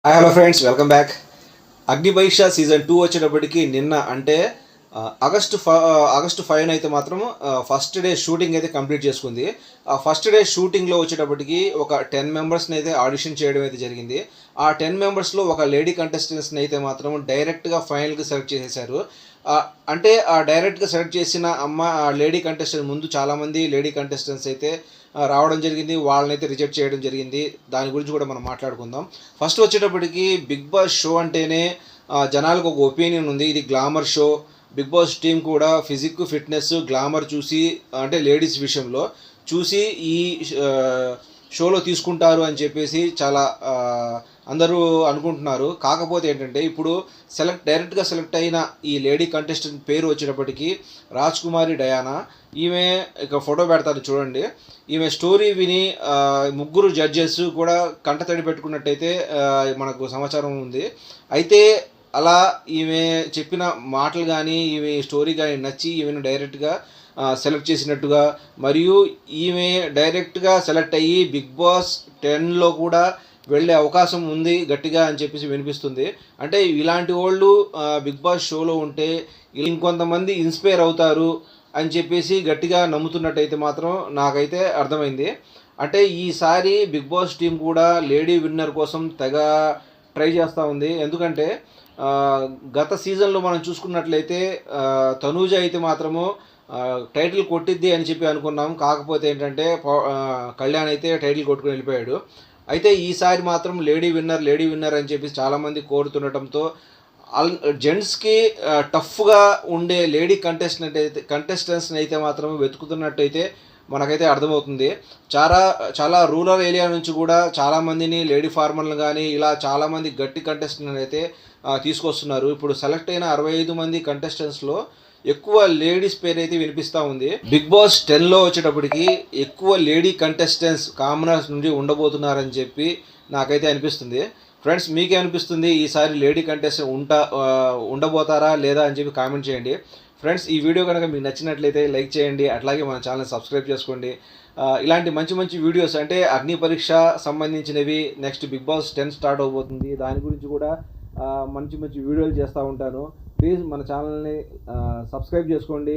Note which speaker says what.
Speaker 1: Hi hello friends, welcome back. అగ్ని పరీక్ష season 2 వచ్చేటప్పటికి నిన్న అంటే ఆగస్టు 5 అయితే మాత్రం ఫస్ట్ డే షూటింగ్ అయితే కంప్లీట్ చేసుకుంది. ఆ ఫస్ట్ డే షూటింగ్లో వచ్చేటప్పటికి ఒక 10 మెంబర్స్ని అయితే ఆడిషన్ చేయడం అయితే జరిగింది. ఆ 10 మెంబర్స్లో ఒక లేడీ కంటెస్టెంట్స్ని అయితే మాత్రం డైరెక్ట్గా ఫైనల్కి సెలెక్ట్ చేసేసారు. అంటే ఆ డైరెక్ట్గా సెలెక్ట్ చేసిన లేడీ కంటెస్టెంట్ ముందు చాలామంది లేడీ కంటెస్టెంట్స్ అయితే రావడం జరిగింది. వాళ్ళనైతే రిజెక్ట్ చేయడం జరిగింది. దాని గురించి కూడా మనం మాట్లాడుకుందాం. ఫస్ట్ వచ్చేటప్పటికి బిగ్ బాస్ షో అంటేనే జనాలకు ఒక ఒపీనియన్ ఉంది. ఇది glamour show. Big boss team కూడా ఫిజిక్, ఫిట్నెస్, గ్లామర్ చూసి అంటే లేడీస్ విషయంలో చూసి ఈ షోలో తీసుకుంటారు అని చెప్పేసి చాలా అందరూ అనుకుంటున్నారు. కాకపోతే ఏంటంటే ఇప్పుడు డైరెక్ట్గా సెలెక్ట్ అయిన ఈ లేడీ కంటెస్టెంట్ పేరు వచ్చేటప్పటికి రాజ్ కుమారి డయానా. ఈమె ఇక ఫోటో పెడతారు చూడండి. ఈమె స్టోరీ విని ముగ్గురు జడ్జెస్ కూడా కంటతడి పెట్టుకున్నట్టయితే మనకు సమాచారం ఉంది. అయితే అలా ఈమె చెప్పిన మాటలు కానీ ఈమె స్టోరీ కానీ నచ్చి ఈమెను డైరెక్ట్గా సెలెక్ట్ చేసినట్టుగా, మరియు ఈమె డైరెక్ట్గా సెలెక్ట్ అయ్యి బిగ్ బాస్ 10లో కూడా వెళ్ళే అవకాశం ఉంది గట్టిగా అని చెప్పేసి వినిపిస్తుంది. అంటే ఇలాంటి వాళ్ళు బిగ్ బాస్ షోలో ఉంటే ఇంకొంతమంది ఇన్స్పైర్ అవుతారు అని చెప్పేసి గట్టిగా నమ్ముతున్నట్టయితే మాత్రం నాకైతే అర్థమైంది. అంటే ఈసారి బిగ్ బాస్ టీం కూడా లేడీ విన్నర్ కోసం తెగ ట్రై చేస్తూ ఉంది. ఎందుకంటే గత సీజన్లో మనం చూసుకున్నట్లయితే తనూజ అయితే మాత్రము టైటిల్ కొట్టిద్ది అని చెప్పి అనుకున్నాం. కాకపోతే ఏంటంటే కళ్యాణ్ అయితే టైటిల్ కొట్టుకుని వెళ్ళిపోయాడు. అయితే ఈసారి మాత్రం లేడీ విన్నర్ అని చెప్పి చాలామంది కోరుతుండటంతో జెంట్స్కి టఫ్గా ఉండే లేడీ కంటెస్టెంట్స్ని అయితే మాత్రం వెతుకుతున్నట్టయితే మనకైతే అర్థమవుతుంది. చాలా రూరల్ ఏరియా నుంచి కూడా చాలామందిని లేడీ ఫార్మర్లు కానీ ఇలా చాలామంది గట్టి కంటెస్టెంట్ అయితే తీసుకొస్తున్నారు. ఇప్పుడు సెలెక్ట్ అయిన 65 మంది కంటెస్టెంట్స్లో ఎక్కువ లేడీస్ పేరు అయితే వినిపిస్తూ ఉంది. బిగ్ బాస్ 10లో వచ్చేటప్పటికి ఎక్కువ లేడీ కంటెస్టెంట్స్ కామనర్స్ నుండి ఉండబోతున్నారని చెప్పి నాకైతే అనిపిస్తుంది. ఫ్రెండ్స్, మీకే అనిపిస్తుంది ఈసారి లేడీ కంటెస్టెంట్ ఉండబోతారా లేదా అని చెప్పి కామెంట్ చేయండి. ఫ్రెండ్స్, ఈ వీడియో కనుక మీకు నచ్చినట్లయితే లైక్ చేయండి. అట్లాగే మన ఛానల్ సబ్స్క్రైబ్ చేసుకోండి. ఇలాంటి మంచి వీడియోస్ అంటే అగ్ని పరీక్ష సంబంధించినవి, నెక్స్ట్ బిగ్ బాస్ 10 స్టార్ట్ అవబోతుంది, దాని గురించి కూడా మంచి వీడియోలు చేస్తూ ఉంటాను. ప్లీజ్ మన ఛానల్ని సబ్స్క్రైబ్ చేసుకోండి.